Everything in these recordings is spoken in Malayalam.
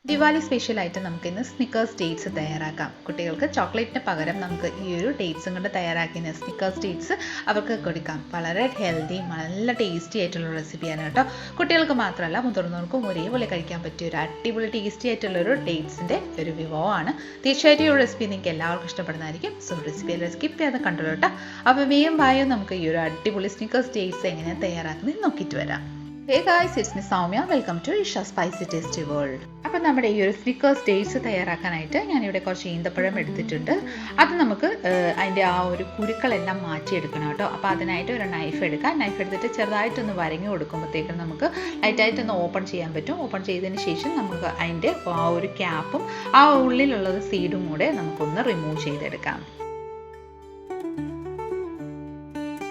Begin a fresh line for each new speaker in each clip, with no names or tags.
ദിവാലി സ്പെഷ്യലായിട്ട് നമുക്കിന്ന് സ്നിക്കേഴ്സ് ഡേറ്റ്സ് തയ്യാറാക്കാം. കുട്ടികൾക്ക് ചോക്ലേറ്റിന് പകരം നമുക്ക് ഈ ഒരു ഡേറ്റ്സും കൊണ്ട് തയ്യാറാക്കുന്ന സ്നിക്കേഴ്സ് ഡേറ്റ്സ് അവർക്ക് കൊടുക്കാം. വളരെ ഹെൽത്തി, നല്ല ടേസ്റ്റി ആയിട്ടുള്ള റെസിപ്പിയാണ് കേട്ടോ. കുട്ടികൾക്ക് മാത്രമല്ല മുതിർന്നവർക്കും ഒരേപോലെ കഴിക്കാൻ പറ്റിയ ഒരു അടിപൊളി ടേസ്റ്റി ആയിട്ടുള്ളൊരു ഡേറ്റ്സിൻ്റെ ഒരു വിഭവമാണ്. തീർച്ചയായിട്ടും ഈ ഒരു റെസിപ്പി നിങ്ങൾക്ക് എല്ലാവർക്കും ഇഷ്ടപ്പെടുന്നതായിരിക്കും. സോ റെസിപ്പി എല്ലാം സ്കിപ്പ് ചെയ്യാതെ കണ്ടോളൂ കേട്ടോ. അപ്പോൾ വേഗം വായോ നമുക്ക് ഈ ഒരു അടിപൊളി സ്നിക്കേഴ്സ് ഡേറ്റ്സ് എങ്ങനെയാണ് തയ്യാറാക്കുന്നത് നോക്കിയിട്ട് വരാം. Hey guys, it's me Soumya. Welcome to Isha Spicy Tasty World. അപ്പോൾ നമ്മുടെ ഈ ഒരു സ്നിക്കേഴ്സ് ഡേറ്റ്സ് തയ്യാറാക്കാനായിട്ട് ഞാനിവിടെ കുറച്ച് ഈന്തപ്പഴം എടുത്തിട്ടുണ്ട്. അത് നമുക്ക് അതിൻ്റെ ആ ഒരു കുരുക്കളെല്ലാം മാറ്റിയെടുക്കണം കേട്ടോ. അപ്പോൾ അതിനായിട്ട് ഒരു നൈഫ് എടുക്കാം. നൈഫ് എടുത്തിട്ട് ചെറുതായിട്ടൊന്ന് വരങ്ങി കൊടുക്കുമ്പോഴത്തേക്കും നമുക്ക് ലൈറ്റായിട്ടൊന്ന് ഓപ്പൺ ചെയ്യാൻ പറ്റും. ഓപ്പൺ ചെയ്തതിന് ശേഷം നമുക്ക് അതിൻ്റെ ആ ഒരു ക്യാപ്പും ആ ഉള്ളിലുള്ളത് സീഡും കൂടെ നമുക്കൊന്ന് റിമൂവ് ചെയ്തെടുക്കാം.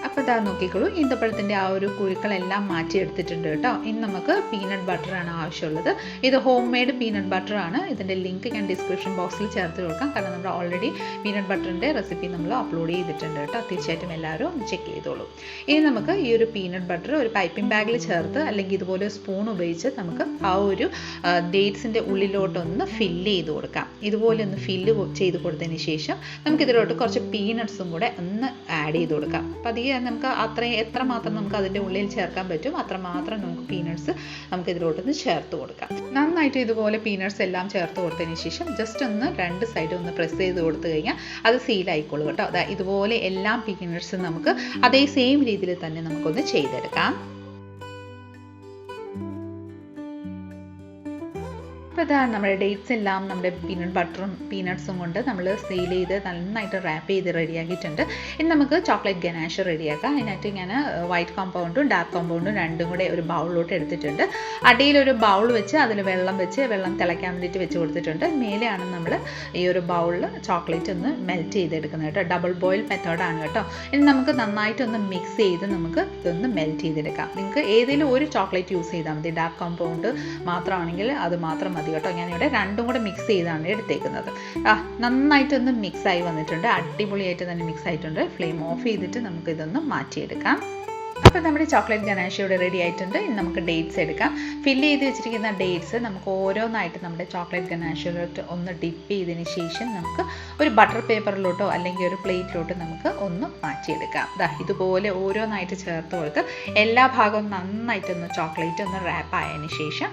അപ്പോൾ ഇതാ നോക്കിക്കോളൂ, ഈന്തപ്പഴത്തിൻ്റെ ആ ഒരു കുരുക്കളെല്ലാം മാറ്റിയെടുത്തിട്ടുണ്ട് കേട്ടോ. ഇനി നമുക്ക് പീനട്ട് ബട്ടറാണ് ആവശ്യമുള്ളത്. ഇത് ഹോം മെയ്ഡ് പീനട്ട് ബട്ടറാണ്. ഇതിൻ്റെ ലിങ്ക് ഞാൻ ഡിസ്ക്രിപ്ഷൻ ബോക്സിൽ ചേർത്ത് കൊടുക്കാം. കാരണം നമ്മൾ ഓൾറെഡി പീനട്ട് ബട്ടറിൻ്റെ റെസിപ്പി നമ്മൾ അപ്ലോഡ് ചെയ്തിട്ടുണ്ട് കേട്ടോ. തീർച്ചയായിട്ടും എല്ലാവരും ഒന്ന് ചെക്ക് ചെയ്തോളൂ. ഇനി നമുക്ക് ഈ ഒരു പീനട്ട് ബട്ടർ ഒരു പൈപ്പിംഗ് ബാഗിൽ ചേർത്ത് അല്ലെങ്കിൽ ഇതുപോലെ സ്പൂൺ ഉപയോഗിച്ച് നമുക്ക് ആ ഒരു ഡേറ്റ്സിൻ്റെ ഉള്ളിലോട്ടൊന്ന് ഫില്ല് ചെയ്ത് കൊടുക്കാം. ഇതുപോലെ ഒന്ന് ഫില്ല് ചെയ്ത് കൊടുത്തതിന് ശേഷം നമുക്കിതിലോട്ട് കുറച്ച് പീനട്ട്സും കൂടെ ഒന്ന് ആഡ് ചെയ്ത് കൊടുക്കാം. അപ്പോൾ അധികം നമുക്ക് അത്രയും എത്രമാത്രം നമുക്ക് അതിൻ്റെ ഉള്ളിൽ ചേർക്കാൻ പറ്റും അത്രമാത്രം നമുക്ക് പീനട്ട്സ് നമുക്ക് ഇതിലോട്ടൊന്ന് ചേർത്ത് കൊടുക്കാം. നന്നായിട്ട് ഇതുപോലെ പീനട്ട്സ് എല്ലാം ചേർത്ത് കൊടുത്തതിന് ശേഷം ജസ്റ്റ് ഒന്ന് രണ്ട് സൈഡും ഒന്ന് പ്രസ് ചെയ്ത് കൊടുത്തു കഴിഞ്ഞാൽ അത് സീലായിക്കോളൂ കേട്ടോ. അതാ ഇതുപോലെ എല്ലാ പീനട്ട്സും നമുക്ക് അതേ സെയിം രീതിയിൽ തന്നെ നമുക്കൊന്ന് ചെയ്തെടുക്കാം. അപ്പോൾ ഇതാ നമ്മുടെ ഡേറ്റ്സ് എല്ലാം നമ്മുടെ പീനട്ട് ബട്ടറും പീനട്ട്സും കൊണ്ട് നമ്മൾ സീൽ ചെയ്ത് നന്നായിട്ട് റാപ്പ് ചെയ്ത് റെഡിയാക്കിയിട്ടുണ്ട്. ഇനി നമുക്ക് ചോക്ലേറ്റ് ഗനാഷ് റെഡിയാക്കാം. അതിനായിട്ട് ഞാൻ വൈറ്റ് കോമ്പൗണ്ടും ഡാർക്ക് കോമ്പൗണ്ടും രണ്ടും കൂടെ ഒരു ബൗളിലോട്ട് എടുത്തിട്ടുണ്ട്. അടിയിലൊരു ബൗൾ വെച്ച് അതിൽ വെള്ളം തിളയ്ക്കാൻ വേണ്ടിയിട്ട് വെച്ച് കൊടുത്തിട്ടുണ്ട്. മേലെയാണ് നമ്മൾ ഈ ഒരു ബൗളിൽ ചോക്ലേറ്റ് ഒന്ന് മെൽറ്റ് ചെയ്തെടുക്കുന്നത് കേട്ടോ. ഡബിൾ ബോയിൽ മെത്തേഡാണ് കേട്ടോ. ഇനി നമുക്ക് നന്നായിട്ടൊന്ന് മിക്സ് ചെയ്ത് നമുക്ക് ഇതൊന്ന് മെൽറ്റ് ചെയ്തെടുക്കാം. നിങ്ങൾക്ക് ഏതെങ്കിലും ഒരു ചോക്ലേറ്റ് യൂസ് ചെയ്താൽ മതി. ഡാർക്ക് കോമ്പൗണ്ട് മാത്രമാണെങ്കിൽ അത് മാത്രം മതി കേട്ടോ. ഞാനിവിടെ രണ്ടും കൂടെ മിക്സ് ചെയ്താണ് എടുത്തേക്കുന്നത്. നന്നായിട്ടൊന്ന് മിക്സായി വന്നിട്ടുണ്ട്. അടിപൊളിയായിട്ട് തന്നെ മിക്സ് ആയിട്ടുണ്ട്. ഫ്ലെയിം ഓഫ് ചെയ്തിട്ട് നമുക്കിതൊന്ന് മാറ്റിയെടുക്കാം. അപ്പോൾ നമ്മുടെ ചോക്ലേറ്റ് ഗനാഷ് ഇവിടെ റെഡി ആയിട്ടുണ്ട്. ഇനി നമുക്ക് ഡേറ്റ്സ് എടുക്കാം. ഫില്ല് ചെയ്ത് വെച്ചിരിക്കുന്ന ഡേറ്റ്സ് നമുക്ക് ഓരോന്നായിട്ട് നമ്മുടെ ചോക്ലേറ്റ് ഗനാഷിലോട്ട് ഒന്ന് ഡിപ്പ് ചെയ്തതിന് ശേഷം നമുക്ക് ഒരു ബട്ടർ പേപ്പറിലോട്ടോ അല്ലെങ്കിൽ ഒരു പ്ലേറ്റിലോട്ടോ നമുക്ക് ഒന്ന് മാറ്റിയെടുക്കാം. ഇതുപോലെ ഓരോന്നായിട്ട് ചേർത്ത് കൊടുത്ത് എല്ലാ ഭാഗവും നന്നായിട്ടൊന്ന് ചോക്ലേറ്റ് ഒന്ന് റാപ്പ് ആയതിന് ശേഷം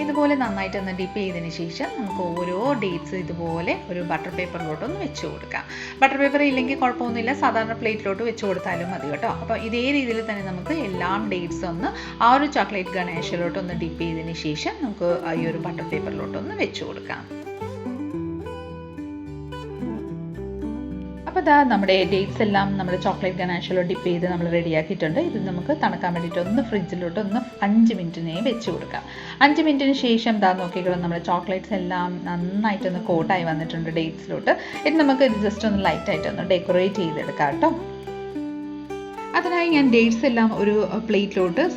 ഇതുപോലെ നന്നായിട്ടൊന്ന് ഡിപ്പ് ചെയ്തതിന് ശേഷം നമുക്ക് ഓരോ ഡേറ്റ്സ് ഇതുപോലെ ഒരു ബട്ടർ പേപ്പറിലോട്ടൊന്ന് വെച്ച് കൊടുക്കാം. ബട്ടർ പേപ്പർ ഇല്ലെങ്കിൽ കുഴപ്പമൊന്നുമില്ല, സാധാരണ പ്ലേറ്റിലോട്ട് വെച്ച് കൊടുത്താലും മതി കേട്ടോ. അപ്പോൾ ഇതേ രീതിയിൽ തന്നെ നമുക്ക് എല്ലാം ഡേറ്റ്സ് ഒന്ന് ആ ഒരു ചോക്ലേറ്റ് ഗണേഷിലോട്ടൊന്ന് ഡിപ്പ് ചെയ്തതിന് ശേഷം നമുക്ക് ഈ ഒരു ബട്ടർ പേപ്പറിലോട്ടൊന്ന് വെച്ച് കൊടുക്കാം. അപ്പോൾ ഇതാ നമ്മുടെ ഡേറ്റ്സ് എല്ലാം നമ്മുടെ ചോക്ലേറ്റ് ഗനാഷിലോ ഡിപ്പ് ചെയ്ത് നമ്മൾ റെഡിയാക്കിയിട്ടുണ്ട്. ഇത് നമുക്ക് തണുക്കാൻ വേണ്ടിയിട്ട് ഒന്ന് ഫ്രിഡ്ജിലോട്ട് ഒന്ന് 5 മിനിറ്റിനെ വെച്ച് കൊടുക്കാം. 5 മിനിറ്റിന് ശേഷം ഇതാ നോക്കിക്കോളൂ, നമ്മുടെ ചോക്ലേറ്റ്സ് എല്ലാം നന്നായിട്ടൊന്ന് കോട്ടായി വന്നിട്ടുണ്ട് ഡേറ്റ്സിലോട്ട്. ഇത് നമുക്ക് ഇത് ജസ്റ്റ് ഒന്ന് ലൈറ്റായിട്ടൊന്ന് ഡെക്കറേറ്റ് ചെയ്തെടുക്കാം കേട്ടോ. അതിനായി ഞാൻ ഡേറ്റ്സ് എല്ലാം ഒരു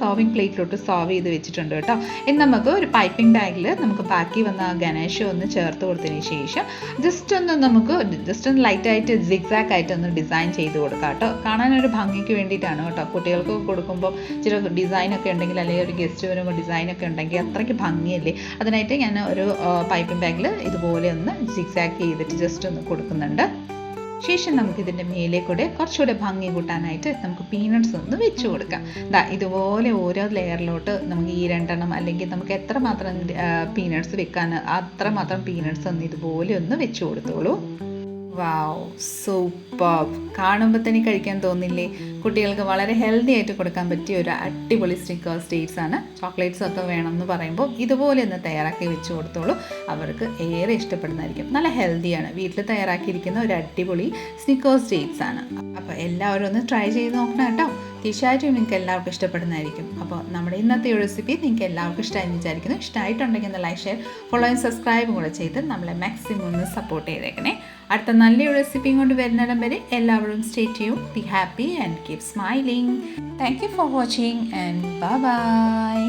സർവിങ് പ്ലേറ്റിലോട്ട് സർവ് ചെയ്ത് വെച്ചിട്ടുണ്ട് കേട്ടോ. ഇനി നമുക്ക് ഒരു പൈപ്പിംഗ് ബാഗിൽ നമുക്ക് ബാക്കി വന്ന ഗണേഷ് ഒന്ന് ചേർത്ത് കൊടുത്തതിന് ശേഷം ജസ്റ്റ് ഒന്ന് ലൈറ്റായിട്ട് സിഗ്സാഗ് ആയിട്ട് ഒന്ന് ഡിസൈൻ ചെയ്ത് കൊടുക്കാം കേട്ടോ. കാണാനൊരു ഭംഗിക്ക് വേണ്ടിയിട്ടാണ് കേട്ടോ. കുട്ടികൾക്ക് കൊടുക്കുമ്പോൾ ചില ഡിസൈനൊക്കെ ഉണ്ടെങ്കിൽ അല്ലെങ്കിൽ ഒരു ഗസ്റ്റ് വരുമ്പോൾ ഡിസൈനൊക്കെ ഉണ്ടെങ്കിൽ അത്രയ്ക്ക് ഭംഗിയല്ലേ. അതിനായിട്ട് ഞാൻ ഒരു പൈപ്പിംഗ് ബാഗിൽ ഇതുപോലെ ഒന്ന് സിഗ്സാഗ് ചെയ്തിട്ട് ജസ്റ്റ് ഒന്ന് കൊടുക്കുന്നുണ്ട്. ശേഷം നമുക്കിതിൻ്റെ മേലെ കൂടെ കുറച്ചുകൂടെ ഭംഗി കൂട്ടാനായിട്ട് നമുക്ക് പീനട്ട്സ് ഒന്ന് വെച്ച് കൊടുക്കാം. ഇതുപോലെ ഓരോ ലെയറിലോട്ട് നമുക്ക് ഈ 2 എണ്ണം അല്ലെങ്കിൽ നമുക്ക് എത്രമാത്രം പീനട്ട്സ് വെക്കാൻ അത്രമാത്രം പീനട്ട്സ് ഒന്ന് ഇതുപോലെ ഒന്ന് വെച്ച് കൊടുത്തോളൂ. വാവ്, സൂപ്പർ! കാണുമ്പോൾ തന്നെ കഴിക്കാൻ തോന്നില്ലേ? കുട്ടികൾക്ക് വളരെ ഹെൽത്തി ആയിട്ട് കൊടുക്കാൻ പറ്റിയ ഒരു അടിപൊളി സ്നിക്കേഴ്സ് ഡേറ്റ്സ് ആണ്. ചോക്ലേറ്റ്സ് ഒക്കെ വേണമെന്ന് പറയുമ്പോൾ ഇതുപോലെ ഒന്ന് തയ്യാറാക്കി വെച്ച് കൊടുത്തോളൂ. അവർക്ക് ഏറെ ഇഷ്ടപ്പെടുന്നതായിരിക്കും. നല്ല ഹെൽത്തിയാണ്. വീട്ടിൽ തയ്യാറാക്കിയിരിക്കുന്ന ഒരു അടിപൊളി സ്നിക്കേഴ്സ് ഡേറ്റ്സ് ആണ്. അപ്പോൾ എല്ലാവരും ഒന്ന് ട്രൈ ചെയ്ത് നോക്കണം കേട്ടോ. തീർച്ചയായിട്ടും നിങ്ങൾക്ക് എല്ലാവർക്കും ഇഷ്ടപ്പെടുന്നതായിരിക്കും. അപ്പോൾ നമ്മുടെ ഇന്നത്തെ റെസിപ്പി നിങ്ങൾക്ക് എല്ലാവർക്കും ഇഷ്ടമായി വിചാരിക്കുന്നു. ഇഷ്ടമായിട്ടുണ്ടെങ്കിൽ ഒന്ന് ലൈക്ക്, ഷെയർ, ഫോളോ ആൻഡ് സബ്സ്ക്രൈബും കൂടെ ചെയ്ത് നമ്മളെ മാക്സിമം ഒന്ന് സപ്പോർട്ട് ചെയ്തേക്കണേ. അടുത്ത നല്ലൊരു റെസിപ്പിയും കൊണ്ട് വരുന്നിടം വരെ എല്ലാവരും stay tuned, be happy and keep smiling. Thank you for watching and bye bye.